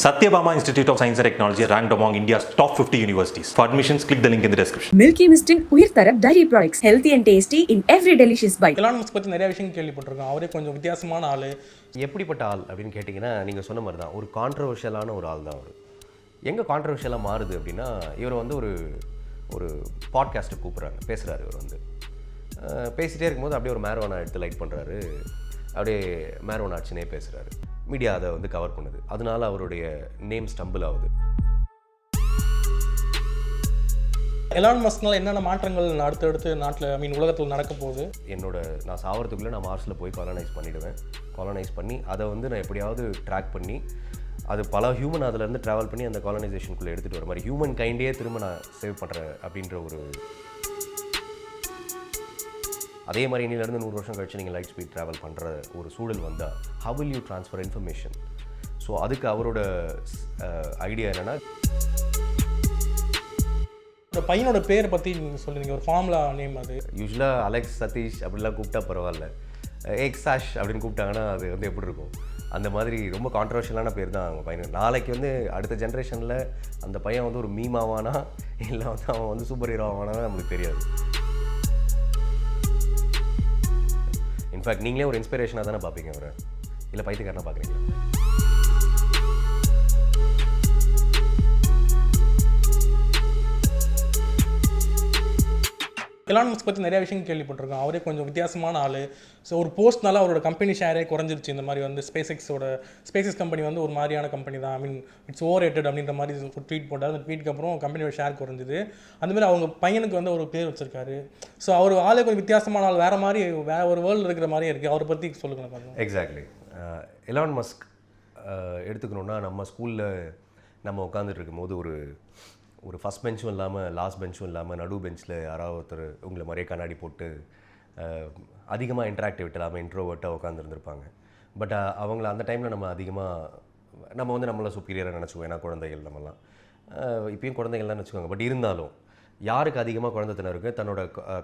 Satyabama Institute of Science and Technology ranked among India's top 50 universities. For admissions, click the link in the description. Milky Mist in உயிர்தர dairy products, healthy and tasty in every delicious bite. Elon Musk பற்றி நிறைய விஷயம் கேள்விப்பட்டிருக்கோம். அவரே கொஞ்சம் வித்தியாசமான ஆள். எப்படிப்பட்ட ஆள் அப்படின்னு கேட்டிங்கன்னா நீங்கள் சொன்ன மாதிரி தான் ஒரு கான்ட்ரவர்ஷியலான ஒரு ஆள் தான் அவர். எங்கே கான்ட்ரவர்ஷியலாக மாறுது அப்படின்னா இவர் வந்து ஒரு பாட்காஸ்ட்டை கூப்பிட்றாங்க, பேசுகிறாரு. இவர் வந்து பேசிகிட்டே இருக்கும்போது அப்படியே ஒரு மேரோனா எடுத்து லைட் பண்ணுறாரு, அப்படியே மேரோனா ஆச்சுனே பேசுகிறாரு. மீடியா அதை வந்து கவர் பண்ணுது, அதனால அவருடைய நேம் ஸ்டம்பிள் ஆகுது. எலான் மஸ்க்னால என்னென்ன மாற்றங்கள் அடுத்தடுத்து நாட்டில் உலகத்தில் நடக்க போகுது? நான் சாவறதுக்குள்ளே நான் மார்ஸில் போய் காலனைஸ் பண்ணிவிடுவேன். காலனைஸ் பண்ணி அதை வந்து நான் எப்படியாவது ட்ராக் பண்ணி அது பல ஹியூமன் அதிலேருந்து ட்ராவல் பண்ணி அந்த காலனைசேஷனுக்குள்ளே எடுத்துகிட்டு வர மாதிரி ஹியூமன் கைண்டே திரும்ப நான் சேவ் பண்ணுறேன் அப்படின்ற ஒரு அதே மாதிரி இன்னிலேருந்து 100 வருஷம் கழிச்சு நீங்கள் லைட் ஸ்பீட் ட்ராவல் பண்ணுற ஒரு சூழல் வந்தால் how will you transfer information? So அதுக்கு அவரோட ஐடியா என்னென்னா ஒரு பையனோட பேரை பற்றி நீங்கள் சொல்லுங்கள், ஒரு ஃபார்முலா நேம் அது. யூஸ்வலாக அலெக்ஸ், சதீஷ் அப்படிலாம் கூப்பிட்டா பரவாயில்ல, எக்ஸாஷ் அப்படின்னு கூப்பிட்டாங்கன்னா அது வந்து எப்படி இருக்கும்? அந்த மாதிரி ரொம்ப கான்ட்ரவர்ஷியலான பேர் தான் அவங்க பையனுக்கு. நாளைக்கு வந்து அடுத்த ஜென்ரேஷனில் அந்த பையன் வந்து ஒரு மீம் ஆவானா இல்லை வந்து அவன் வந்து சூப்பர் ஹீரோ ஆவானா நம்மளுக்கு தெரியாது. இன்ஃபேக்ட் நீங்களே ஒரு இன்ஸ்பிரேஷனாக தானே பார்ப்பீங்க அவரை, இல்லை பைத்தியக்காரனா பார்க்குறீங்களா? எலான் மஸ்க் பற்றி நிறைய விஷயம் கேள்விப்பட்டிருக்கோம். அவரே கொஞ்சம் வித்தியாசமான ஆள். ஸோ ஒரு போஸ்ட்னால அவரோட கம்பெனி ஷேரே குறைஞ்சிருச்சு. இந்த மாதிரி வந்து ஸ்பேஸ் கம்பெனி வந்து ஒரு மாதிரியான கம்பெனி தான், இட்ஸ் ஓவர் ரேட்டட் அப்படின்ற மாதிரி ஒரு ட்வீட் போட்டார். அந்த ட்வீட்டுக்கு அப்புறம் கம்பெனியோட ஷேர் குறைஞ்சிது. அந்தமாதிரி அவங்க பையனுக்கு வந்து ஒரு பேர் வச்சிருக்காரு. ஸோ அவர் ஆளே கொஞ்சம் வித்தியாசமான ஆள், வேறு ஒரு வேர்ல்டு இருக்கிற மாதிரியே இருக்குது. அவரை பற்றி சொல்லுங்கள் பாருங்கள். எக்ஸாக்ட்லி. எலான் மஸ்க் எடுத்துக்கணுன்னா நம்ம ஸ்கூலில் நம்ம உட்காந்துட்டு இருக்கும்போது ஒரு ஃபஸ்ட் பெஞ்சும் இல்லாமல் லாஸ்ட் பெஞ்சும் இல்லாமல் நடு பெஞ்சில் யாராவது ஒருத்தர் உங்களை மாதிரியே கண்ணாடி போட்டு அதிகமாக இன்ட்ராக்டிவிட்டி இல்லாமல் இன்ட்ரோவர்ட்டாக உட்காந்துருந்துருப்பாங்க. பட் அவங்கள அந்த டைமில் நம்ம வந்து நம்மளை சுப்பீரியராக நினச்சிக்குவோம். ஏன்னா குழந்தைகள் நம்மலாம் இப்பயும் குழந்தைகள்லாம் வச்சுக்கோங்க. பட் இருந்தாலும் யாருக்கு அதிகமாக குழந்தைத்தனம் இருக்குது, தன்னோட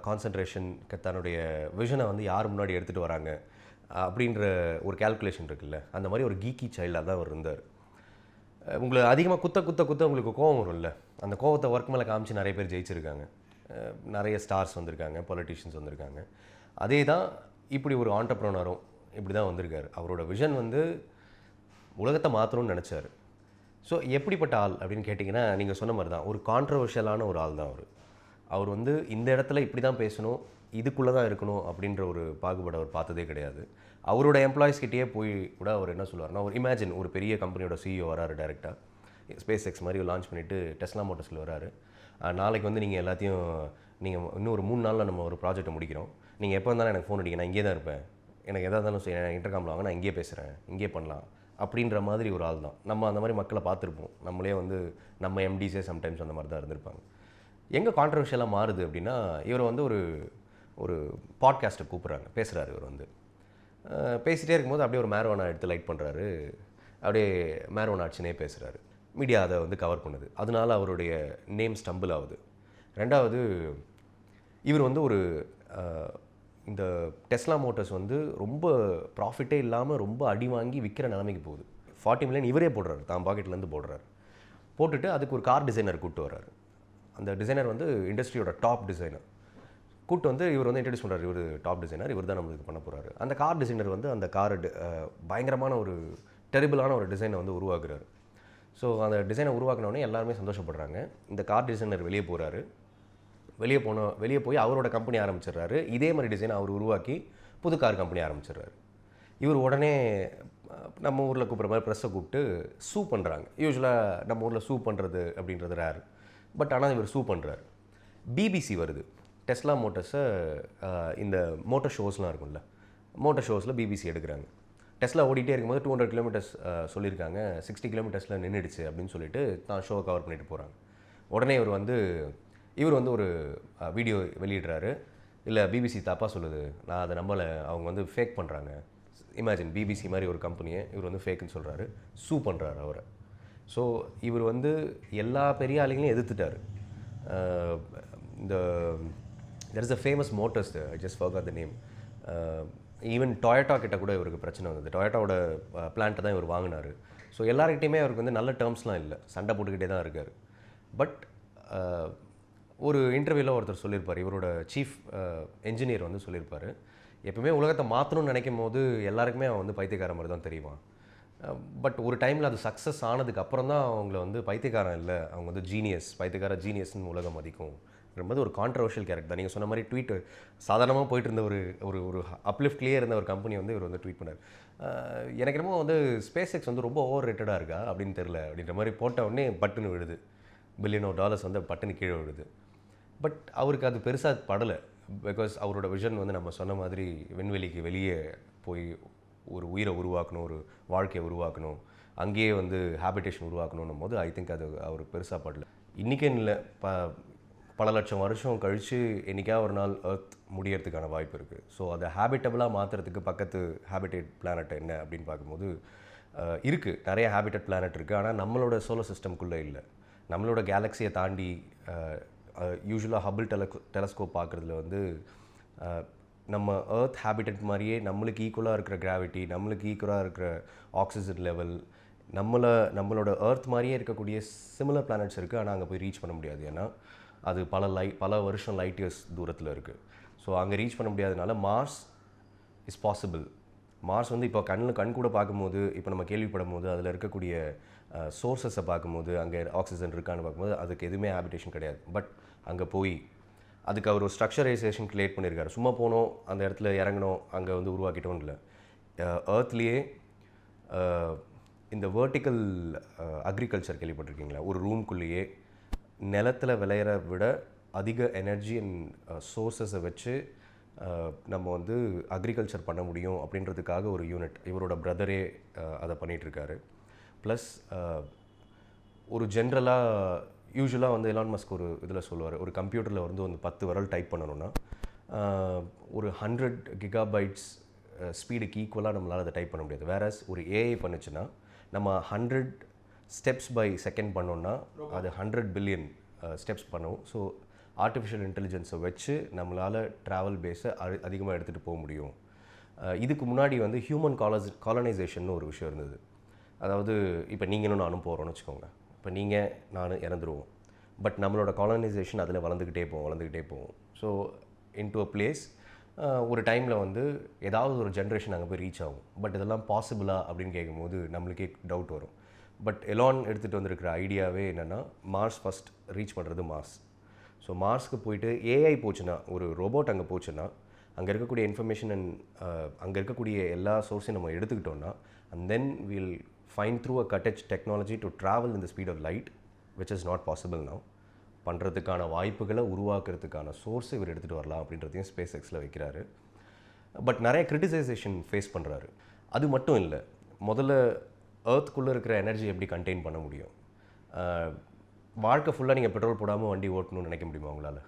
கான்சன்ட்ரேஷன், தன்னுடைய விஷனை வந்து யார் முன்னாடி எடுத்துகிட்டு வராங்க அப்படின்ற ஒரு கேல்குலேஷன் இருக்குல்ல, அந்த மாதிரி ஒரு கீக்கி சைல்டாக தான் அவர் இருந்தார். உங்களை அதிகமாக குத்த உங்களுக்கு கோவம் வரும்ல, அந்த கோவத்தை ஒர்க் மேலே காமிச்சு நிறைய பேர் ஜெயிச்சிருக்காங்க. நிறைய ஸ்டார்ஸ் வந்திருக்காங்க, பொலிட்டிஷியன்ஸ் வந்திருக்காங்க. அதே தான் இப்படி ஒரு ஆண்டர்ப்ரனரும் இப்படி தான் வந்திருக்காரு. அவரோட விஷன் வந்து உலகத்தை மாற்றணும்னு நினச்சார். ஸோ எப்படிப்பட்ட ஆள் அப்படின்னு கேட்டிங்கன்னா நீங்கள் சொன்ன மாதிரி தான் ஒரு கான்ட்ரவர்ஷியலான ஒரு ஆள் தான் அவர் வந்து இந்த இடத்துல இப்படி தான் பேசணும், இதுக்குள்ளே தான் இருக்கணும் அப்படின்ற ஒரு பாகுபாடு அவர் பார்த்ததே கிடையாது. அவரோட எம்ப்ளாயிஸ்கிட்டே போய் கூட அவர் என்ன சொல்லுவார்னா, ஒரு இமேஜின் ஒரு பெரிய கம்பெனியோட சிஇஓ வராரு டேரெக்டாக, ஸ்பேஸ் எக்ஸ் மாதிரி லான்ச் பண்ணிவிட்டு டெஸ்லா மோட்டர்ஸில் வராரு. நாளைக்கு வந்து நீங்கள் எல்லாத்தையும் இன்னும் ஒரு 3 நாளில் நம்ம ஒரு ப்ராஜெக்ட்டை முடிக்கிறோம், நீங்கள் எப்போ இருந்தாலும் எனக்கு ஃபோன் அடிங்க, நான் இங்கே தான் இருப்பேன், எனக்கு எதாக இருந்தாலும் இன்டர்காமில் வாங்க, நான் இங்கே பேசுகிறேன், இங்கே பண்ணலாம் அப்படின்ற மாதிரி ஒரு ஆள் தான். நம்ம அந்த மாதிரி மக்களை பார்த்துருப்போம். நம்மளே வந்து நம்ம எம்டிஸே சம்டைம்ஸ் அந்த மாதிரி தான் இருந்திருப்பாங்க. எங்கே கான்ட்ரவர்ஷியலாக மாறுது அப்படின்னா இவர் வந்து ஒரு பாட்காஸ்ட்டை கூப்பிட்றாங்க, பேசுகிறாரு. இவர் வந்து பேசிகிட்டே இருக்கும்போது அப்படியே ஒரு மேரோனா எடுத்து லைட் பண்ணுறாரு, அப்படியே மேரோனா ஆச்சுனே பேசுகிறாரு. மீடியா அதை வந்து கவர் பண்ணுது, அதனால அவருடைய நேம் ஸ்டம்பிள் ஆகுது. ரெண்டாவது, இவர் வந்து இந்த டெஸ்லா மோட்டர்ஸ் வந்து ரொம்ப ப்ராஃபிட்டே இல்லாமல் ரொம்ப அடி வாங்கி விற்கிற நிலைமைக்கு போகுது. 40 மில்லியன் இவரே போடுறாரு, தான் பாக்கெட்லேருந்து போடுறாரு. போட்டுட்டு அதுக்கு ஒரு கார் டிசைனர் கூப்பிட்டு வர்றாரு. அந்த டிசைனர் வந்து இண்டஸ்ட்ரியோட டாப் டிசைனர் கூப்பிட்டு வந்து இவர் வந்து இன்ட்ரடியூஸ் பண்ணுறாரு. இவர் டாப் டிசைனர், இவர் தான் நம்மளுக்கு பண்ண போகிறாரு. அந்த கார் டிசைனர் வந்து அந்த கார் பயங்கரமான ஒரு டெரிபிளான ஒரு டிசைனை வந்து உருவாக்குறாரு. ஸோ அந்த டிசைனை உருவாக்கினோடனே எல்லாருமே சந்தோஷப்படுறாங்க. இந்த கார் டிசைனர் வெளியே போகிறாரு. வெளியே போய் அவரோட கம்பெனி ஆரம்பிச்சிடுறாரு. இதே மாதிரி டிசைனை அவர் உருவாக்கி புது கார் கம்பெனி ஆரம்பிச்சிடுறாரு. இவர் உடனே நம்ம ஊரில் கூப்பிட்ற மாதிரி ப்ரெஸ்ஸை கூப்பிட்டு சூ பண்ணுறாங்க. யூஸ்வலாக நம்ம ஊரில் சூ பண்ணுறது அப்படின்றது ரேர், பட் ஆனால் இவர் சூ பண்ணுறாரு. பிபிசி வருது டெஸ்லா மோட்டர்ஸை, இந்த மோட்டர் ஷோஸ்லாம் இருக்கும்ல, மோட்டர் ஷோஸில் பிபிசி எடுக்கிறாங்க. டெஸ்லா ஓடிட்டே இருக்கும்போது 200 கிலோமீட்டர்ஸ் சொல்லியிருக்காங்க, 60 கிலோமீட்டர்ஸில் நின்றுடுச்சு அப்படின்னு சொல்லிட்டு தான் ஷோவை கவர் பண்ணிட்டு போகிறாங்க. உடனே இவர் வந்து ஒரு வீடியோ வெளியிடுறாரு. இல்லை பிபிசி தப்பாக சொல்லுது, நான் அதை நம்பலை, அவங்க வந்து ஃபேக் பண்ணுறாங்க. இமேஜின் பிபிசி மாதிரி ஒரு கம்பெனியை இவர் வந்து ஃபேக்குன்னு சொல்கிறாரு, சூ பண்ணுறாரு அவரை. ஸோ இவர் வந்து எல்லா பெரிய ஆளுங்களையும் எதிர்த்துட்டார். there is a famous motors there, I just forgot the name. Even Toyota கிட்ட கூட இவருக்கு பிரச்சனை வந்தது. டொயோட்டாவோட பிளான்ட்டை தான் இவர் வாங்கினார். ஸோ எல்லார்கிட்டையுமே அவருக்கு வந்து நல்ல டேர்ம்ஸ்லாம் இல்லை, சண்டை போட்டுக்கிட்டே தான் இருக்கார். பட் ஒரு இன்டர்வியூவில் ஒருத்தர் சொல்லியிருப்பார், இவரோட சீஃப் என்ஜினியர் வந்து சொல்லியிருப்பார், எப்பவுமே உலகத்தை மாற்றணும்னு நினைக்கும் போது எல்லாருக்குமே அவன் வந்து பைத்தியக்கார மாதிரி தான் தெரியுமா. பட் ஒரு டைமில் அது சக்ஸஸ் ஆனதுக்கு அப்புறம் தான் அவங்கள வந்து பைத்தியக்காரன் இல்லை, அவங்க வந்து ஜீனியஸ், பைத்தியக்கார ஜீனியஸ்ன்னு உலகம் மதிக்கும். ரொம்ப ஒரு கான்ட்ரவர்ஷியல் கேரக்டர் தான். நீங்கள் சொன்ன மாதிரி ட்வீட் சாதாரணமாக போயிட்டு இருந்த ஒரு ஒரு ஒரு அப்லிஃப்ட்லேயே இருந்த ஒரு கம்பெனி வந்து இவர் வந்து ட்வீட் பண்ணார். எனக்கு என்னமோ வந்து ஸ்பேஸ் எக்ஸ் வந்து ரொம்ப ஓவர் ரேட்டடாக இருக்கா அப்படின்னு தெரில அப்படின்ற மாதிரி போட்ட உடனே பட்டுன்னு விழுது, $1 பில்லியன் வந்து பட்டுன்னு கீழே விழுது. பட் அவருக்கு அது பெருசாக படலை. பிகாஸ் அவரோட விஷன் வந்து நம்ம சொன்ன மாதிரி விண்வெளிக்கு வெளியே போய் ஒரு உயிரை உருவாக்கணும், ஒரு வாழ்க்கையை உருவாக்கணும், அங்கேயே வந்து ஹேபிடேஷன் உருவாக்கணும் போது ஐ திங்க் அது அவருக்கு பெருசாக படல. இன்றைக்கே இல்லை, பல லட்சம் வருஷம் கழித்து என்றைக்கா ஒரு நாள் எர்த் முடியறதுக்கான வாய்ப்பு இருக்குது. ஸோ அதை ஹேபிட்டபிளாக மாற்றுறதுக்கு பக்கத்து ஹேபிடேட் பிளானட் என்ன அப்படின்னு பார்க்கும்போது இருக்குது, நிறைய ஹேபிட்டட் பிளானட் இருக்குது. ஆனால் நம்மளோட சோலார் சிஸ்டம்குள்ளே இல்லை. நம்மளோட கேலக்ஸியை தாண்டி யூஸ்வலாக ஹபிள் டெலஸ்கோப் பார்க்குறதுல வந்து நம்ம எர்த் ஹேபிட்டட் மாதிரியே நம்மளுக்கு ஈக்குவலாக இருக்கிற கிராவிட்டி, நம்மளுக்கு ஈக்குவலாக இருக்கிற ஆக்சிஜன் லெவல், நம்மளோட எர்த் மாதிரியே இருக்கக்கூடிய சிமிலர் பிளானட்ஸ் இருக்குது. ஆனால் அங்கே போய் ரீச் பண்ண முடியாது, ஏன்னா அது பல வருஷம் லைட் இயர்ஸ் தூரத்தில் இருக்குது. ஸோ அங்கே ரீச் பண்ண முடியாதனால மார்ஸ் இஸ் பாசிபிள். மார்ஸ் வந்து இப்போ கண் கூட பார்க்கும்போது, இப்போ நம்ம கேள்விப்படும் போது அதில் இருக்கக்கூடிய சோர்ஸஸை பார்க்கும்போது, அங்கே ஆக்சிஜன் இருக்கான்னு பார்க்கும்போது அதுக்கு எதுவுமே ஹேபிடேஷன் கிடையாது. பட் அங்கே போய் அதுக்கு அவர் ஒரு ஸ்ட்ரக்சரைசேஷன் கிரியேட் பண்ணியிருக்காரு. சும்மா போனோம், அந்த இடத்துல இறங்கணும், அங்கே வந்து உருவாக்கிட்டோம் இல்லை. எர்த்லேயே இந்த வேர்ட்டிக்கல் அக்ரிகல்ச்சர் கேள்விப்பட்டிருக்கீங்களா? ஒரு ரூம்குள்ளேயே நிலத்தில் விளையிற விட அதிக எனர்ஜி அண்ட் சோர்ஸஸை வச்சு நம்ம வந்து அக்ரிகல்ச்சர் பண்ண முடியும் அப்படின்றதுக்காக ஒரு யூனிட், இவரோட பிரதரே அதை பண்ணிகிட்ருக்காரு. ப்ளஸ் ஒரு ஜென்ரலாக யூஸ்வலாக வந்து எலான் மஸ்க் ஒரு இதில் சொல்லுவார், ஒரு கம்ப்யூட்டரில் வந்து 10 விரல் டைப் பண்ணணுன்னா ஒரு 100 கிகாபைட்ஸ் ஸ்பீடுக்கு ஈக்குவலாக நம்மளால் அதை டைப் பண்ண முடியாது. வேறஸ் ஒரு ஏஐ பண்ணுச்சுன்னா நம்ம 100 ஸ்டெப்ஸ் பை செகண்ட் பண்ணோன்னா அது 100 பில்லியன் ஸ்டெப்ஸ் பண்ணும். ஸோ ஆர்டிஃபிஷியல் இன்டெலிஜென்ஸை வச்சு நம்மளால் ட்ராவல் பேஸை அதிகமாக எடுத்துகிட்டு போக முடியும். இதுக்கு முன்னாடி வந்து ஹியூமன் காலனைசேஷன் ஒரு விஷயம் இருந்தது. அதாவது இப்போ நீங்களும் நானும் போகிறோன்னு வச்சுக்கோங்க, இப்போ நீங்கள் நான் இறந்துருவோம், பட் நம்மளோட காலனைசேஷன் அதில் வளர்ந்துக்கிட்டே போவோம். ஸோ இன்டு அ பிளேஸ் ஒரு டைமில் வந்து ஏதாவது ஒரு ஜென்ரேஷன் அங்கே போய் ரீச் ஆகும். பட் இதெல்லாம் பாசிபிளா அப்படின்னு கேட்கும்போது நம்மளுக்கே டவுட் வரும். பட் எலான் எடுத்துகிட்டு வந்திருக்கிற ஐடியாவே என்னென்னா, மார்ஸ் ஃபஸ்ட் ரீச் பண்ணுறது மார்ஸ். ஸோ மார்ஸ்க்கு போயிட்டு ஏஐ போச்சுன்னா, ஒரு ரோபோட் அங்கே போச்சுன்னா, அங்கே இருக்கக்கூடிய இன்ஃபர்மேஷன் அண்ட் அங்கே இருக்கக்கூடிய எல்லா சோர்ஸையும் நம்ம எடுத்துக்கிட்டோன்னா, and then will find through a cutting edge technology to travel in the speed of light, which is not possible now. பண்ணுறதுக்கான வாய்ப்புகளை உருவாக்குறதுக்கான சோர்ஸை இவர் எடுத்துகிட்டு வரலாம் அப்படின்றதையும் ஸ்பேஸ் எக்ஸில் வைக்கிறாரு. பட் நிறைய கிரிட்டிசைசேஷன் ஃபேஸ் பண்ணுறாரு. அது மட்டும் இல்லை, முதல்ல எர்த்துக்குள்ளே இருக்கிற எனர்ஜி எப்படி கண்டெயின் பண்ண முடியும்? வாழ்க்கை ஃபுல்லாக நீங்கள் பெட்ரோல் போடாமல் வண்டி ஓட்டணும்னு நினைக்க முடியுமா உங்களால்?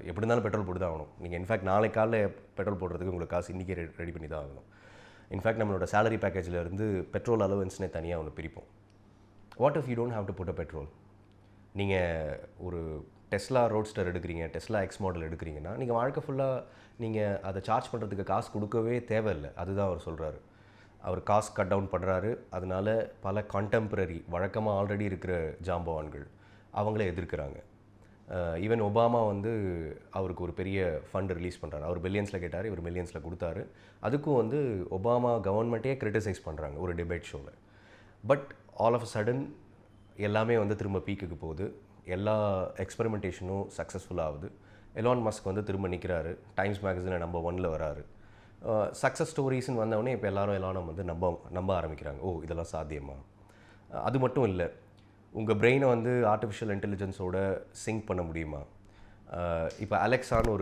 எப்படி இருந்தாலும் பெட்ரோல் போட்டு தான் ஆகணும். நீங்கள் இன்ஃபேக்ட் நாளைக்கு காலையில் பெட்ரோல் போடுறதுக்கு உங்களுக்கு காசு இன்றைக்கே ரெடி பண்ணி தான் ஆகணும். இன்ஃபேக்ட் நம்மளோட சேலரி பேக்கேஜில் இருந்து பெட்ரோல் அலவன்ஸ்னே தனியாக ஒன்று பிரிப்போம். What if you don't have to put a petrol? நீங்கள் ஒரு டெஸ்லா ரோட்ஸ்டர் எடுக்கிறீங்க, டெஸ்லா எக்ஸ் மாடல் எடுக்கிறீங்கன்னா, நீங்கள் வாழ்க்கை ஃபுல்லாக நீங்கள் அதை சார்ஜ் பண்ணுறதுக்கு காசு கொடுக்கவே தேவையில்லை. அதுதான் அவர் சொல்கிறாரு. அவர் காசு கட் டவுன் பண்ணுறாரு. அதனால பல கான்டெம்பரரி வழக்கமாக ஆல்ரெடி இருக்கிற ஜாம்பவான்கள் அவங்களே எதிர்க்கிறாங்க. ஈவன் ஒபாமா வந்து அவருக்கு ஒரு பெரிய ஃபண்ட் ரிலீஸ் பண்ணுறாரு. அவர் பில்லியன்ஸில் கேட்டார், இவர் மில்லியன்ஸில் கொடுத்தாரு. அதுக்கும் வந்து ஒபாமா கவர்மெண்ட்டே கிரிட்டிசைஸ் பண்ணுறாங்க ஒரு டிபேட் ஷோவில். But all of a sudden எல்லாமே வந்து திரும்ப பீக்குக்கு போகுது. எல்லா எக்ஸ்பெரிமெண்டேஷனும் சக்ஸஸ்ஃபுல் ஆகுது. எலான் மஸ்க் வந்து திரும்ப நிற்கிறாரு. டைம்ஸ் மேகசினில் நம்பர் 1 வராரு. சக்ஸஸ் ஸ்டோரிஸ்ன்னு வந்தவொடனே இப்போ எல்லாரும் எலானம் வந்து நம்ப ஆரம்பிக்கிறாங்க. ஓ, இதெல்லாம் சாத்தியமா? அது மட்டும் இல்லை, உங்கள் பிரெயினை வந்து ஆர்டிஃபிஷியல் இன்டெலிஜென்ஸோட சிங்க் பண்ண முடியுமா? இப்போ அலெக்ஸான்னு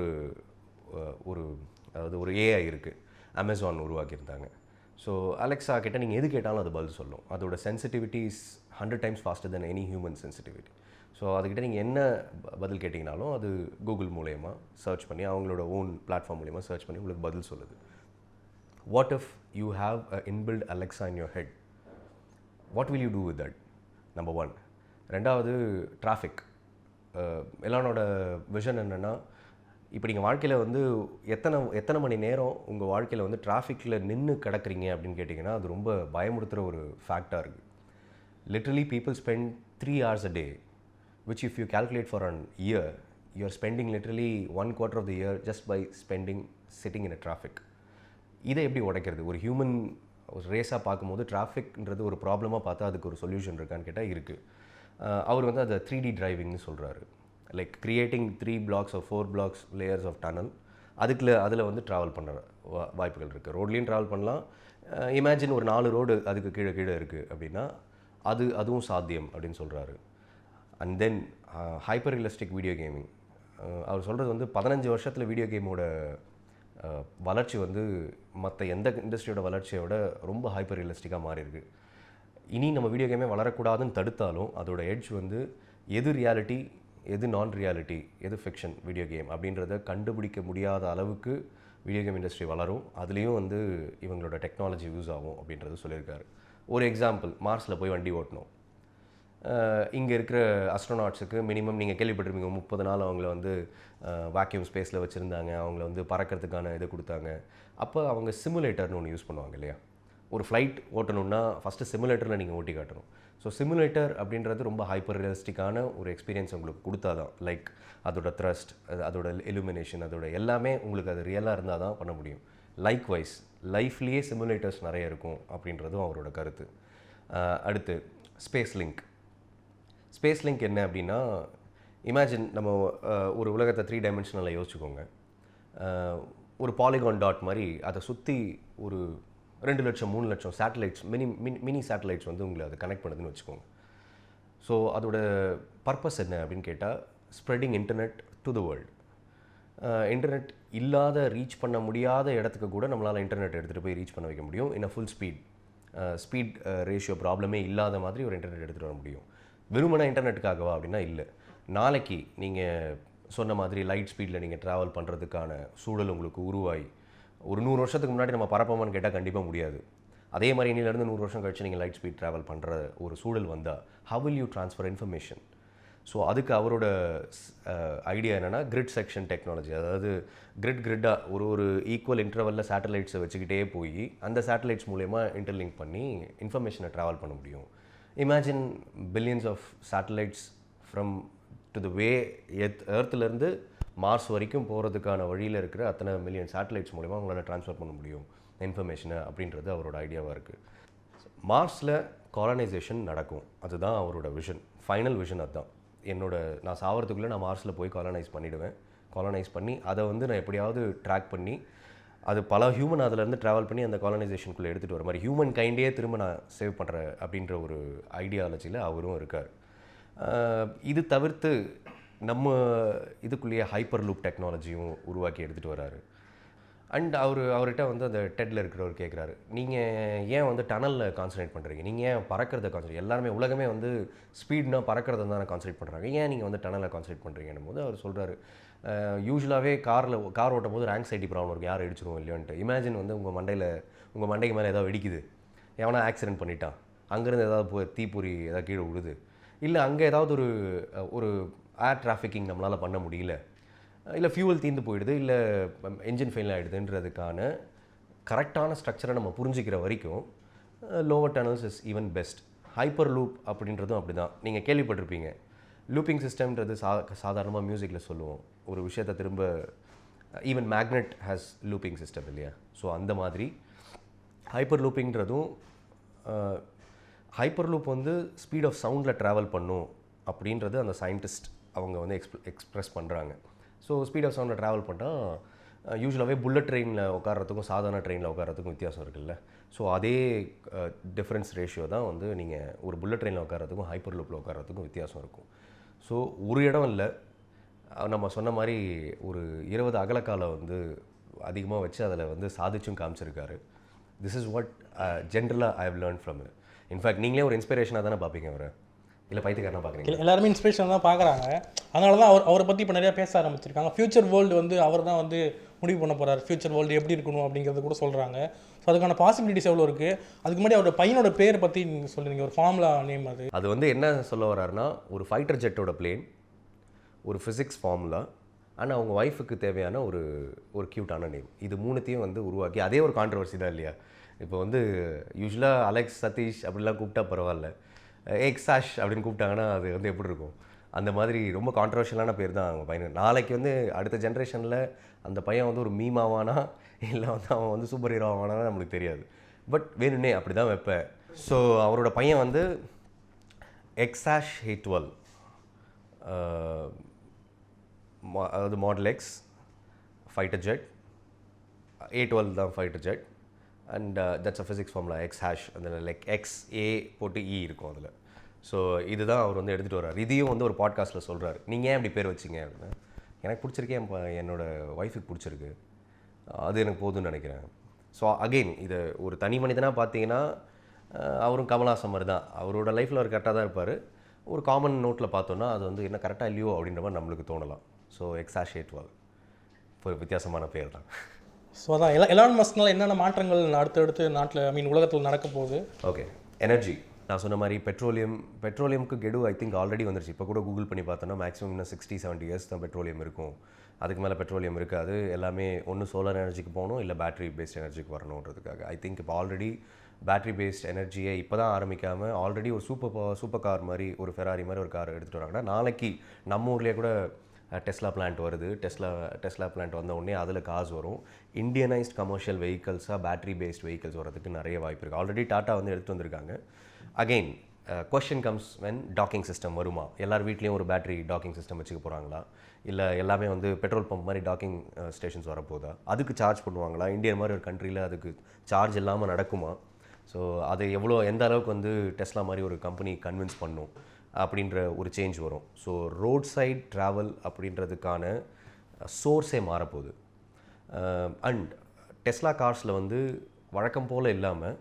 ஒரு ஏஐ இருக்குது, அமேசான் உருவாக்கியிருந்தாங்க. ஸோ அலெக்ஸா கிட்ட நீங்கள் எது கேட்டாலும் அது பதில் சொல்லும். அதோட sensitivity is 100 times faster than any human sensitivity. So அதுக்கிட்ட நீங்கள் என்ன பதில் கேட்டிங்கனாலும் அது கூகுள் மூலயமா சர்ச் பண்ணி, அவங்களோட ஓன் பிளாட்ஃபார்ம் மூலயமா சர்ச் பண்ணி உங்களுக்கு பதில் சொல்லுது. What if you have a inbuilt Alexa in your head? What will you do with that? Number 1. ரெண்டாவது, டிராஃபிக். எல்லானோட விஷன் என்னென்னா, இப்போ நீங்கள் வாழ்க்கையில் வந்து எத்தனை மணி நேரம் உங்கள் வாழ்க்கையில் வந்து டிராஃபிக்கில் நின்று கிடக்குறீங்க அப்படின்னு கேட்டிங்கன்னா, அது ரொம்ப பயமுறுத்துகிற ஒரு ஃபேக்டாக இருக்குது. Literally, people spend 3 hours a day, which if you calculate for an year, you're spending literally 1/4 of the year just by sitting in a traffic. இதை எப்படி உடைக்கிறது? ஒரு ஹியூமன் ஒரு ரேஸாக பார்க்கும்போது டிராஃபிக்ன்றது ஒரு ப்ராப்ளமாக பார்த்தா அதுக்கு ஒரு சொல்யூஷன் இருக்கான்னு கேட்டால் இருக்குது. அவர் வந்து அதை 3D டிரைவிங்னு சொல்கிறாரு. Like creating 3 blocks or 4 blocks layers of tunnel, அதில் வந்து ட்ராவல் பண்ணுற வாய்ப்புகள் இருக்குது. ரோட்லேயும் ட்ராவல் பண்ணலாம். இமேஜின் ஒரு 4 ரோடு அதுக்கு கீழே இருக்குது அப்படின்னா அதுவும் சாத்தியம் அப்படின்னு சொல்கிறாரு. And then hyper realistic video gaming. அவர் சொல்கிறது வந்து 15 வருஷத்தில் வீடியோ கேமோட வளர்ச்சி வந்து மற்ற எந்த இண்டஸ்ட்ரியோட வளர்ச்சியோட ரொம்ப ஹைப்பர் ரியலிஸ்டிக்காக மாறி இருக்கு. இனி நம்ம வீடியோ கேமே வளரக்கூடாதுன்னு தடுத்தாலும் அதோட எட்ஜ் வந்து எது ரியாலிட்டி, எது நான் ரியாலிட்டி, எது ஃபிக்ஷன் வீடியோ கேம் அப்படின்றத கண்டுபிடிக்க முடியாத அளவுக்கு வீடியோ கேம் இண்டஸ்ட்ரி வளரும். அதுலேயும் வந்து இவங்களோட டெக்னாலஜி யூஸ் ஆகும் அப்படின்றது சொல்லியிருக்காரு. ஒரு எக்ஸாம்பிள், மார்ஸில் போய் வண்டி ஓட்டணும். இங்கே இருக்கிற அஸ்ட்ரோநாட்ஸுக்கு மினிமம் நீங்கள் கேள்விப்பட்டிருப்பீங்க, 30 நாள் அவங்கள வந்து வேக்யூம் ஸ்பேஸில் வச்சுருந்தாங்க. அவங்கள வந்து பறக்கிறதுக்கான இதை கொடுத்தாங்க. அப்போ அவங்க சிமுலேட்டர்னு ஒன்று யூஸ் பண்ணுவாங்க இல்லையா? ஒரு ஃப்ளைட் ஓட்டணுன்னா ஃபஸ்ட்டு சிமுலேட்டரில் நீங்கள் ஓட்டி காட்டணும். ஸோ சிமுலேட்டர் அப்படின்றது ரொம்ப ஹைப்பர் ரியலிஸ்டிக்கான ஒரு எக்ஸ்பீரியன்ஸ் உங்களுக்கு கொடுத்தா தான், லைக் அதோட த்ரஸ்ட், அதோட இலுமினேஷன், அதோட எல்லாமே உங்களுக்கு அது ரியலாக இருந்தால் தான் பண்ண முடியும். லைக்வைஸ் லைஃப்லேயே சிமுலேட்டர்ஸ் நிறைய இருக்கும் அப்படின்றதும் அவரோட கருத்து. அடுத்து ஸ்பேஸ் லிங்க் என்ன அப்படின்னா, இமேஜின் நம்ம ஒரு உலகத்தை 3 டைமென்ஷனில் யோசிச்சுக்கோங்க. ஒரு பாலிகான் டாட் மாதிரி அதை சுற்றி ஒரு 2 லட்சம் 3 லட்சம் சேட்டலைட்ஸ், மினி சேட்டலைட்ஸ் வந்து உங்களை அதை கனெக்ட் பண்ணுதுன்னு வச்சுக்கோங்க. ஸோ அதோட பர்பஸ் என்ன அப்படின்னு கேட்டால், spreading internet to the world. Internet இல்லாத, ரீச் பண்ண முடியாத இடத்துக்கு கூட நம்மளால் இன்டர்நெட் எடுத்துகிட்டு போய் ரீச் பண்ண வைக்க முடியும். இன் ஃபுல் ஸ்பீட் ரேஷியோ ப்ராப்ளமே இல்லாத மாதிரி ஒரு இன்டர்நெட் எடுத்துகிட்டு வர முடியும். வெறுமனா இன்டர்நெட்டுக்காகவா அப்படின்னா இல்லை. நாளைக்கு நீங்கள் சொன்ன மாதிரி லைட் ஸ்பீடில் நீங்கள் ட்ராவல் பண்ணுறதுக்கான சூழல் உங்களுக்கு உருவாகி, ஒரு 100 வருஷத்துக்கு முன்னாடி நம்ம பரப்போமான்னு கேட்டால் கண்டிப்பாக முடியாது. அதே மாதிரி இன்னிலேருந்து 100 வருஷம் கழிச்சு நீங்கள் லைட் ஸ்பீட் ட்ராவல் பண்ணுற ஒரு சூழல் வந்தால் how will you transfer information? So அதுக்கு அவரோட ஐடியா என்னென்னா கிரிட் செக்ஷன் டெக்னாலஜி. அதாவது கிரிட்டாக ஒரு ஈக்குவல் இன்டர்வலில் சேட்டலைட்ஸை வச்சுக்கிட்டே போய் அந்த சேட்டலைட்ஸ் மூலயமா இன்டர்லிங்க் பண்ணி இன்ஃபர்மேஷனை ட்ராவல் பண்ண முடியும். Imagine billions of satellites from to the way எர்த்துலேருந்து மார்ஸ் வரைக்கும் போகிறதுக்கான வழியில் இருக்கிற அத்தனை மில்லியன் சேட்டலைட்ஸ் மூலமா உங்களால் ட்ரான்ஸ்ஃபர் பண்ண முடியும் இன்ஃபர்மேஷனை அப்படின்றது அவரோட ஐடியாவாக இருக்குது. மார்ஸில் காலனைசேஷன் நடக்கும், அதுதான் அவரோட விஷன், ஃபைனல் விஷன். அதுதான் நான் சாவறதுக்குள்ளே நான் மார்ஸில் போய் காலனைஸ் பண்ணி அதை வந்து நான் எப்படியாவது ட்ராக் பண்ணி அது பல ஹியூமன் அதிலேருந்து ட்ராவல் பண்ணி அந்த காலனைசேஷனுக்குள்ளே எடுத்துகிட்டு வர மாதிரி ஹியூமன் கைண்டே திரும்ப நான் சேவ் பண்ணுறேன் அப்படின்ற ஒரு ஐடியாலஜியில் அவரும் இருக்கார். இது தவிர்த்து நம்ம இதுக்குள்ளேயே ஹைப்பர் லூப் டெக்னாலஜியும் உருவாக்கி எடுத்துகிட்டு வராரு. அண்ட் அவர்கிட்ட வந்து அந்த டெட்டில் இருக்கிறவர் கேட்குறாரு, நீங்கள் ஏன் வந்து டனலில் கான்சன்ட்ரேட் பண்ணுறீங்க, நீங்கள் ஏன் பறக்கிறத கான்சன்ட்ரேட், எல்லாருமே உலகமே வந்து ஸ்பீட்னா பறக்கிறத தானே கான்சன்ட்ரேட் பண்ணுறாங்க, ஏன் நீங்கள் வந்து டனலில் கான்சன்ட்ரேட் பண்ணுறீங்கன்னும் போது அவர் சொல்கிறாரு, யூஸ்வலாகவே கார் ஓட்டும் போது ஒரு ஆங்ஸைட்டி ப்ராப்ளம் இருக்குது, யார் அடிச்சிருவோம் இல்லையோன்ட்டு. இமேஜின் வந்து உங்கள் மண்டைக்கு மேலே ஏதாவது வெடிக்குது, எவனா ஆக்சிடென்ட் பண்ணிட்டான், அங்கேருந்து ஏதாவது தீப்பொறி ஏதாவது கீழே விழுது, இல்லை அங்கே ஏதாவது ஒரு ஏர் டிராஃபிக்கிங் நம்மளால் பண்ண முடியல, இல்லை ஃபியூவல் தீர்ந்து போயிடுது, இல்லை என்ஜின் ஃபெயில் ஆகிடுதுன்றதுக்கான கரெக்டான ஸ்ட்ரக்சரை நம்ம புரிஞ்சிக்கிற வரைக்கும் lower tunnels is even best. Hyper loop அப்படின்றதும் அப்படி தான். நீங்கள் கேள்விப்பட்டிருப்பீங்க, லூப்பிங் சிஸ்டம்ன்றது சாதாரணமாக மியூசிக்கில் சொல்லுவோம். ஒரு விஷயத்தை திரும்ப, even magnet has looping system இல்லையா? ஸோ அந்த மாதிரி ஹைப்பர் லூப்பிங்கிறதும், ஹைப்பர் லூப் வந்து ஸ்பீட் ஆஃப் சவுண்டில் ட்ராவல் பண்ணும் அப்படின்றது அந்த சயின்டிஸ்ட் அவங்க வந்து எக்ஸ்ப்ரெஸ் பண்ணுறாங்க. ஸோ ஸ்பீட் ஆஃப் சவுண்டில் ட்ராவல் பண்ணால் யூஸ்வலாகவே புல்லட் ட்ரெயினில் உட்காரத்துக்கும் சாதாரண ட்ரெயினில் உட்காரத்துக்கும் வித்தியாசம் இருக்குல்ல. ஸோ அதே டிஃப்ரென்ஸ் ரேஷியோ தான் வந்து நீங்கள் ஒரு புல்லட் ட்ரெயினில் உட்காரத்துக்கும் ஹைப்பர் லூப்பில் உட்காரத்துக்கும் வித்தியாசம் இருக்கும். ஸோ ஒரு இடம் இல்லை, நம்ம சொன்ன மாதிரி ஒரு 20 அகலக்காலை வந்து அதிகமாக வச்சு அதில் வந்து சாதிச்சும் காமிச்சிருக்காரு. திஸ் இஸ் வாட் ஜென்ரலாக I have learn from it. In fact நீங்களே ஒரு இன்ஸ்பிரேஷனாக தானே பார்ப்பீங்க அவரை, இல்லை பைத்தியக்காரனா பார்க்குறீங்க? எல்லாருமே இன்ஸ்பிரேஷன் தான் பார்க்குறாங்க. அதனால தான் அவரை பற்றி இப்போ நிறையா பேச ஆரம்பிச்சிருக்காங்க. ஃபியூச்சர் வேர்ல்டு வந்து அவர் தான் வந்து முடிவு பண்ண போகிறார், ஃபியூச்சர் வேர்ல்டு எப்படி இருக்கணும் அப்படிங்கிறது கூட சொல்கிறாங்க. ஸோ அதுக்கான பாசிபிலிட்டிஸ் எவ்வளோ இருக்குது. அதுக்கு முன்னாடி அவரோட பையனோட பேரை பற்றி நீங்கள் சொல்லுங்கள், ஒரு ஃபார்முலா நேம். அது வந்து என்ன சொல்ல வர்றாருன்னா, ஒரு ஃபைட்டர் ஜெட்டோட பிளேன், ஒரு ஃபிசிக்ஸ் ஃபார்முலா, ஆனால் அவங்க ஒய்ஃபுக்கு தேவையான ஒரு க்யூட்டான நேம். இது மூணுத்தையும் வந்து உருவாக்கி, அதே ஒரு கான்ட்ரவர்சி தான் இல்லையா? இப்போ வந்து யூஸ்வலாக அலெக்ஸ், சதீஷ் அப்படிலாம் கூப்பிட்டா பரவாயில்ல, எக்ஸாஷ் அப்படின்னு கூப்பிட்டாங்கன்னா அது வந்து எப்படி இருக்கும்? அந்த மாதிரி ரொம்ப கான்ட்ரவர்ஷியலான பேர் தான் அவங்க பையனுக்கு. நாளைக்கு வந்து அடுத்த ஜென்ரேஷனில் அந்த பையன் வந்து ஒரு மீம் ஆவானா இல்லை வந்து அவன் வந்து சூப்பர் ஹீரோ ஆவானா நம்மளுக்கு தெரியாது. பட் வேணும்னே அப்படி தான் வைப்பேன். ஸோ அவரோட பையன் வந்து எக்ஸாஷ் A12, அதாவது model X fighter jet, A12 தான் fighter jet, and that's a physics formula x hash, அந்த லைக் எக்ஸ் ஏ போட்டு இ இருக்கும் அதில். ஸோ இதுதான் அவர் வந்து எடுத்துகிட்டு வர்றார். இதையும் வந்து ஒரு பாட்காஸ்ட்டில் சொல்கிறார், நீங்கள் ஏன் இப்படி பேர் வச்சிங்க அப்படின்னு. எனக்கு பிடிச்சிருக்கேன், என்னோடய ஒய்ஃபுக்கு பிடிச்சிருக்கு, அது எனக்கு போதும்னு நினைக்கிறேன். ஸோ அகெயின் இதை ஒரு தனி மனிதனாக பார்த்தீங்கன்னா அவரும் கமல்ஹாசன் மாதிரி தான், அவரோட லைஃப்பில் அவர் கரெக்டாக தான் இருப்பார். ஒரு காமன் நோட்டில் பார்த்தோன்னா அது வந்து என்ன கரெக்டாக இல்லையோ அப்படின்ற மாதிரி நம்மளுக்கு தோணலாம். ஸோ எக்ஸாஷ் A12 ஒரு வித்தியாசமான பேர் தான். ஸோ அதான் எலான் மஸ்க்னால என்னென்ன மாற்றங்கள் அடுத்தடுத்து நாட்டில் உலகத்தில் நடக்க போகுது? Okay, energy. நான் சொன்ன மாதிரி பெட்ரோலியமுக்கு கெடு ஐ திங்க் ஆல்ரெடி வந்துருச்சு. இப்போ கூட கூகுள் பண்ணி பார்த்தோன்னா மேக்ஸிமம் இன்னும் 60-70 இயர்ஸ் தான் பெட்ரோலியம் இருக்கும். அதுக்கு மேலே பெட்ரோலியம் இருக்காது. எல்லாமே ஒன்று சோலார் எனர்ஜிக்கு போகணும், இல்லை பேட்டரி பேஸ்ட் எனர்ஜிக்கு வரணுன்றதுக்காக. ஐ திங்க் இப்போ ஆல்ரெடி பேட்டரி பேஸ்ட் எனர்ஜியை இப்போ தான் ஆரம்பிக்காமல் ஆல்ரெடி ஒரு சூப்பர் கார் மாதிரி, ஒரு ஃபெராரி மாதிரி ஒரு கார் எடுத்துகிட்டு வராங்கன்னா, நாளைக்கு நம்ம ஊர்லேயே கூட டெஸ்லா பிளான்ட் வருது. டெஸ்லா பிளான்ட் வந்த உடனே அதில் காசு வரும். இண்டியனைஸ்ட் கமர்ஷியல் வெஹிக்கல்ஸாக பேட்டரி பேஸ்ட் வெஹிக்கல்ஸ் வரதுக்கு நிறைய வாய்ப்பு இருக்குது. ஆல்ரெடி டாட்டா வந்து எடுத்துகிட்டு வந்திருக்காங்க. Again question comes when docking system வருமா? எல்லார் வீட்லேயும் ஒரு பேட்டரி டாக்கிங் சிஸ்டம் வச்சுக்க போகிறாங்களா? இல்லை எல்லாமே வந்து பெட்ரோல் பம்ப் மாதிரி டாக்கிங் ஸ்டேஷன்ஸ் வரப்போதா? அதுக்கு சார்ஜ் பண்ணுவாங்களா? இந்தியா மாதிரி ஒரு கண்ட்ரியில் அதுக்கு சார்ஜ் இல்லாமல் நடக்குமா? ஸோ அது எந்த அளவுக்கு வந்து டெஸ்லா மாதிரி ஒரு கம்பெனி கன்வின்ஸ் பண்ணும் அப்படின்ற ஒரு சேஞ்ச் வரும். ஸோ ரோட் சைட் ட்ராவல் அப்படின்றதுக்கான சோர்ஸே மாறப்போகுது. அண்ட் டெஸ்லா கார்ஸில் வந்து வழக்கம் போல் இல்லாமல்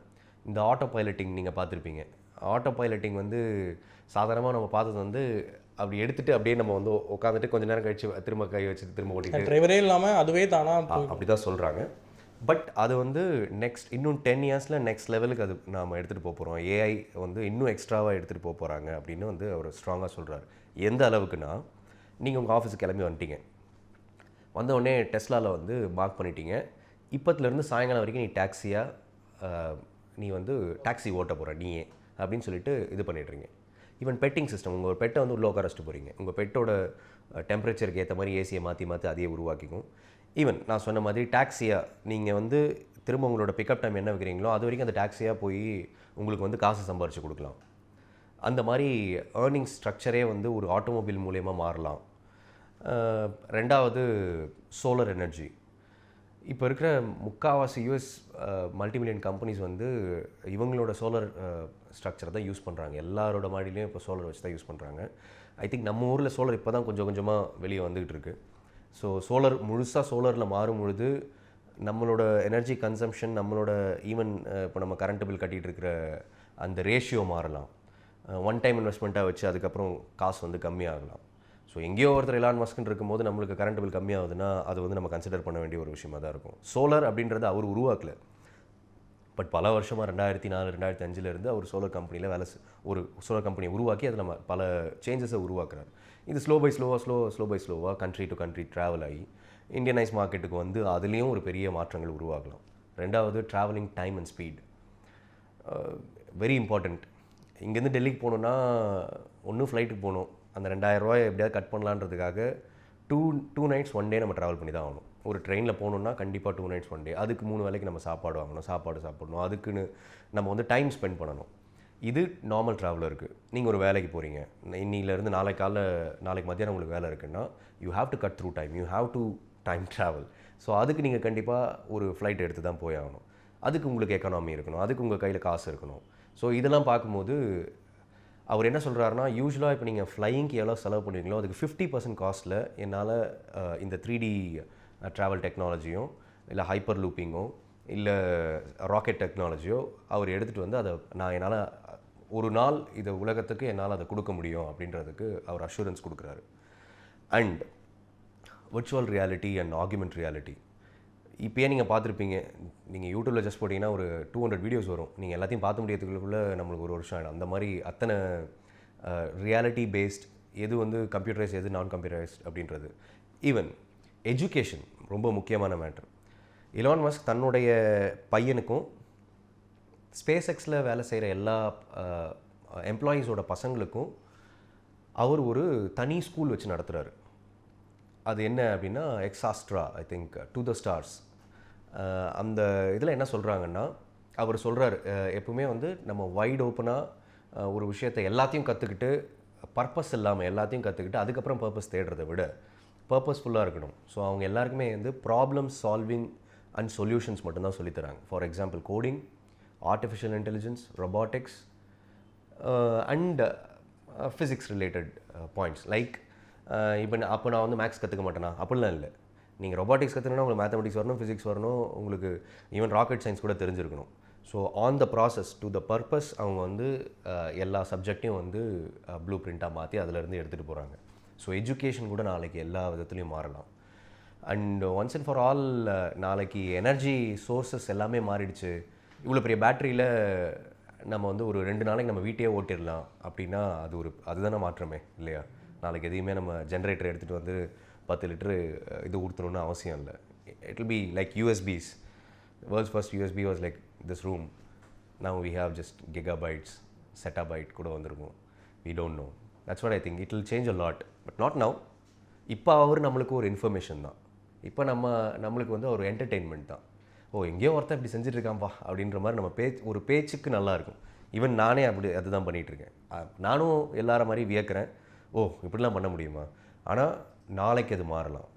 இந்த ஆட்டோ பைலட்டிங் நீங்கள் பார்த்துருப்பீங்க. ஆட்டோ பைலட்டிங் வந்து சாதாரணமாக நம்ம பார்த்தது வந்து அப்படி எடுத்துகிட்டு அப்படியே நம்ம வந்து உட்காந்துட்டு கொஞ்சம் நேரம் கழிச்சு திரும்ப கை வச்சுட்டு திரும்ப ஓட்டிட்டு டிரைவரே இல்லாமல் அதுவே தானா அப்படி தான் சொல்கிறாங்க. பட் அது வந்து இன்னும் 10 இயர்ஸில் நெக்ஸ்ட் லெவலுக்கு அது நாம் எடுத்துகிட்டு போக போகிறோம். ஏஐ வந்து இன்னும் எக்ஸ்ட்ராவாக எடுத்துகிட்டு போக போகிறாங்க அப்படின்னு வந்து அவர் ஸ்ட்ராங்காக சொல்கிறார். எந்த அளவுக்குன்னா, நீங்கள் உங்கள் ஆஃபீஸுக்கு கிளம்பி வந்துட்டீங்க, வந்தவுடனே டெஸ்லாவில் வந்து மார்க் பண்ணிட்டீங்க, இப்போத்துலேருந்து சாயங்காலம் வரைக்கும் நீ நீ வந்து டாக்ஸி ஓட்ட போகிற நீயே அப்படின்னு சொல்லிட்டு இது பண்ணிடுறீங்க. ஈவன் பெட்டிங் சிஸ்டம், உங்கள் பெட்டை வந்து உள்ளே உட்கார வச்சுட்டு போகிறீங்க. உங்கள் பெட்டோட டெம்பரேச்சருக்கு ஏற்ற மாதிரி ஏசியை மாற்றி அதையே உருவாக்கிக்கும். ஈவன் நான் சொன்ன மாதிரி டாக்ஸியாக நீங்கள் வந்து திரும்ப உங்களோட பிக்கப் டைம் என்ன வைக்கிறீங்களோ அது வரைக்கும் அந்த டாக்ஸியாக போய் உங்களுக்கு வந்து காசு சம்பாரித்து கொடுக்கலாம். அந்த மாதிரி ஏர்னிங் ஸ்ட்ரக்சரே வந்து ஒரு ஆட்டோமொபைல் மூலயமா மாறலாம். ரெண்டாவது சோலார் எனர்ஜி. இப்போ இருக்கிற முக்கால்வாசி யூஎஸ் மல்டிமில்லியன் கம்பெனிஸ் வந்து இவங்களோட சோலார் ஸ்ட்ரக்சரை தான் யூஸ் பண்ணுறாங்க. எல்லாரோட மாடிலையும் இப்போ சோலார் வச்சு தான் யூஸ் பண்ணுறாங்க. ஐ திங்க் நம்ம ஊரில் சோலார் இப்போ தான் கொஞ்சம் கொஞ்சமாக வெளியே வந்துகிட்டு இருக்கு. ஸோ சோலார் முழுசாக சோலாரில் மாறும் பொழுது நம்மளோட எனர்ஜி கன்சம்ஷன், நம்மளோட ஈவன் இப்போ நம்ம கரண்ட் பில் கட்டிகிட்டு இருக்கிற அந்த ரேஷியோ மாறலாம். ஒன் டைம் இன்வெஸ்ட்மெண்ட்டாக வச்சு அதுக்கப்புறம் காசு வந்து கம்மியாகலாம். ஸோ எங்கேயோ ஒருத்தர் எலான் மஸ்க்னு இருக்கும்போது நம்மளுக்கு கரண்ட் பில் கம்மியாகுதுன்னா அது வந்து நம்ம கன்சிடர் பண்ண வேண்டிய ஒரு விஷயமாக தான் இருக்கும். சோலார் அப்படின்றது அவர் உருவாக்கலை. பட் பல வருஷமாக 2004 2005 அவர் சோலார் கம்பெனியில் ஒரு சோலார் கம்பெனியை உருவாக்கி அதில் பல சேஞ்சஸை உருவாக்குறாரு. இது ஸ்லோ பை ஸ்லோவாக கண்ட்ரி டு கண்ட்ரி ட்ராவல் ஆகி இந்தியனைஸ் மார்க்கெட்டுக்கு வந்து அதுலேயும் ஒரு பெரிய மாற்றங்கள் உருவாகலாம். ரெண்டாவது travelling time and speed very important. இங்கேருந்து டெல்லிக்கு போகணுன்னா ஒன்றும் ஃப்ளைட்டுக்கு போகணும், அந்த 2000 ரூபாய் எப்படியாவது கட் பண்ணலான்றதுக்காக டூ நைட்ஸ் 1 டே நம்ம ட்ராவல் பண்ணி தான் ஆகணும். ஒரு ட்ரெயினில் போகணுன்னா கண்டிப்பாக 2 நைட்ஸ் 1 டே. அதுக்கு 3 வேளைக்கு நம்ம சாப்பாடு வாங்கணும், சாப்பிடணும், அதுக்குன்னு நம்ம வந்து டைம் ஸ்பெண்ட் பண்ணணும். இது நார்மல் ட்ராவலருக்கு. நீங்கள் ஒரு வேலைக்கு போகிறீங்க, இன்னிலேருந்து நாளைக்கு மத்தியானம் உங்களுக்கு வேலை இருக்குன்னா you have to cut through time, you have to time travel. So அதுக்கு நீங்கள் கண்டிப்பாக ஒரு ஃப்ளைட் எடுத்து தான் போய் ஆகணும். அதுக்கு உங்களுக்கு எக்கானமி இருக்கணும், அதுக்கு உங்கள் கையில் காசு இருக்கணும். ஸோ இதெல்லாம் பார்க்கும்போது அவர் என்ன சொல்கிறாருன்னா, யூஸ்வலாக இப்போ நீங்கள் ஃப்ளையிங்க்கு எவ்வளோ செலவு பண்ணுவீங்களோ அதுக்கு 50% காஸ்ட்டில் என்னால் இந்த 3D ட்ராவல் டெக்னாலஜியும் இல்லை ஹைப்பர் லூப்பிங்கோ இல்லை ராக்கெட் டெக்னாலஜியோ அவர் எடுத்துகிட்டு வந்து அதை என்னால் ஒரு நாள் இதை உலகத்துக்கு என்னால் அதை கொடுக்க முடியும் அப்படின்றதுக்கு அவர் அஷூரன்ஸ் கொடுக்குறாரு. And virtual reality and augment reality இப்போயே நீங்கள் பார்த்துருப்பீங்க. நீங்கள் யூடியூப்பில் ஜஸ்ட் போட்டிங்கன்னா ஒரு 200 வீடியோஸ் வரும். நீங்கள் எல்லாத்தையும் பார்த்து முடியறதுக்குள்ளே நம்மளுக்கு ஒரு வருஷம் ஆகிடும். அந்த மாதிரி அத்தனை ரியாலிட்டி பேஸ்ட், எது வந்து கம்ப்யூட்டரைஸ் எது நான் கம்ப்யூட்டரைஸ்ட் அப்படின்றது. ஈவன் எஜுகேஷன் ரொம்ப முக்கியமான மேட்டர். எலான் மஸ்க் தன்னுடைய பையனுக்கும் ஸ்பேஸ் எக்ஸில் வேலை செய்கிற எல்லா எம்ப்ளாயீஸோட பசங்களுக்கும் அவர் ஒரு தனி ஸ்கூல் வச்சு நடத்துகிறாரு. அது என்ன அப்படின்னா எக்ஸாஸ்ட்ரா, I think to the stars. அந்த இதில் என்ன சொல்கிறாங்கன்னா, அவர் சொல்கிறார் எப்பவுமே வந்து நம்ம வைட் ஓப்பனாக ஒரு விஷயத்தை எல்லாத்தையும் கற்றுக்கிட்டு பர்பஸ் இல்லாமல் எல்லாத்தையும் கற்றுக்கிட்டு அதுக்கப்புறம் பர்பஸ் தேடுறதை விட பர்பஸ்ஃபுல்லாக இருக்கணும். ஸோ அவங்க எல்லாருக்குமே வந்து ப்ராப்ளம் சால்விங் அண்ட் சொல்யூஷன்ஸ் மட்டும்தான் சொல்லித்தராங்க. For example coding, artificial intelligence, robotics and physics related points. Like இப்போ அப்போ நான் வந்து மேக்ஸ் கற்றுக்க மாட்டேனா அப்படிலாம் இல்லை. நீங்கள் ரொபாட்டிக்ஸ் கற்றுக்கணும்னா உங்களுக்கு மேத்தமெட்டிக்ஸ் வரணும், ஃபிசிக்ஸ் வரணும், உங்களுக்கு ஈவன் ராக்கெட் சயின்ஸ் கூட தெரிஞ்சிருக்கணும். So on the process to the purpose அவங்க வந்து எல்லா சப்ஜெக்டையும் வந்து ப்ளூ பிரிண்ட்டாக மாற்றி அதிலேருந்து எடுத்துகிட்டு போகிறாங்க. ஸோ எஜுகேஷன் கூட நாளைக்கு எல்லா விதத்துலையும் மாறலாம். And once and for all நாளைக்கு எனர்ஜி சோர்ஸஸ் எல்லாமே மாறிடுச்சு. இவ்வளோ பெரிய பேட்டரியில் நம்ம வந்து ஒரு 2 நாளைக்கு நம்ம வீட்டையே ஓட்டிடலாம் அப்படின்னா அதுதானே மாற்றமே இல்லையா? நாளைக்கு எதையுமே நம்ம ஜென்ரேட்டர் எடுத்துகிட்டு வந்து 10 லிட்டரு இது ஊற்றணுன்னு அவசியம் இல்லை. It will be like USBs. World's first USB was like this room. Now we have just gigabytes, zettabyte கூட வந்திருக்கும். We don't know. That's what I think. It will change a lot, but not now. இப்போ அவர் நம்மளுக்கு ஒரு information தான். இப்போ நம்மளுக்கு வந்து ஒரு என்டர்டெயின்மெண்ட் தான். ஓ எங்கேயோ ஒருத்தன் இப்படி செஞ்சுட்ருக்கான்ப்பா அப்படின்ற மாதிரி நம்ம ஒரு பேச்சுக்கு நல்லாயிருக்கும். ஈவன் நானே அதுதான் பண்ணிகிட்ருக்கேன். நானும் எல்லார மாதிரி வியக்கிறேன், ஓ இப்படிலாம் பண்ண முடியுமா? ஆனால் நாளைக்கு அது மாறலாம்.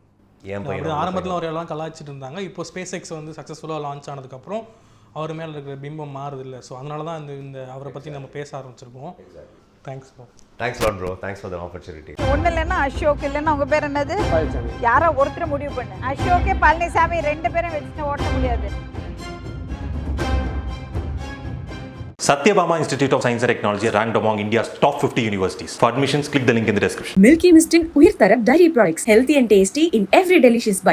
என் பையன் ஆரம்பத்தில் அவர் எல்லாம் கலாய்ச்சிட்டு இருந்தாங்க. இப்போ ஸ்பேஸ் எக்ஸ் வந்து சக்ஸஸ்ஃபுல்லாக லான்ச் ஆனதுக்கப்புறம் அவர் மேலே இருக்கிற பிம்பம் மாறுது இல்லை. ஸோ அதனால தான் இந்த அவரை பற்றி நம்ம பேச ஆரம்பிச்சிருக்கோம். Thanks bro. Thanks lot bro. Thanks for the opportunity. ஒன்றும் இல்லைன்னா அசோக், இல்லைன்னா உங்கள் பேர் என்னது? யாரோ ஒருத்தர் முடிவு பண்ணு. அசோக்கே பழனிசாமி 2 பேரும் வச்சுட்டு ஓட்ட முடியாது. Satyabama Institute of Science and Technology ranked among India's top 50 universities. For admissions, click the link in the description. Milky Mist in உயிர் தர dairy products. Healthy and tasty in every delicious bite.